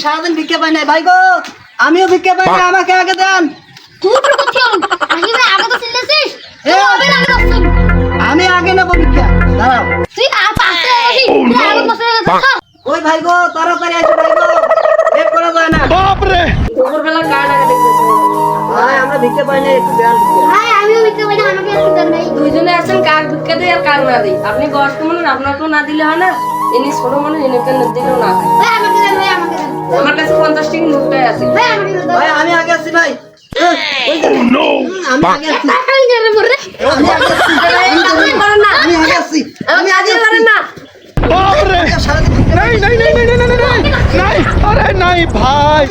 সারাদিন ভিক্ষা পাই নাই ভাই গো, আমিও ভিক্ষা পাই না, আমাকে আগে দেন। আমি আগে নেবো ভিক্ষা, দাঁড়াও। ওই ভাই গো তাড়াতাড়ি আসো ভাই গো, লেট করা যায় না। দুপুরবেলা কার টাকা দেখতেছে? ভাই আমরা ভিক্ষা পাই নাই, একটু দেন। দুইজনে আছেন, কার ভিক্ষা দেয় আর কার না দেয়। আপনি বয়স্ক মানুষ, আপনাকেও না দিলে হয় না, ইনি ছোট মানুষ, ইনিকে দিলেও না হয়। আমার কাছে 50 টাকা নোটটাই আছে। ভাই আমি আগে আসছি ভাই। আমি আগে আসছি, আমি আগে আসছি। আমি আজই পারেন না। সারাদিন ভিক্ষা नहीं नहीं नहीं नहीं नहीं नहीं नहीं नहीं अरे नहीं भाई।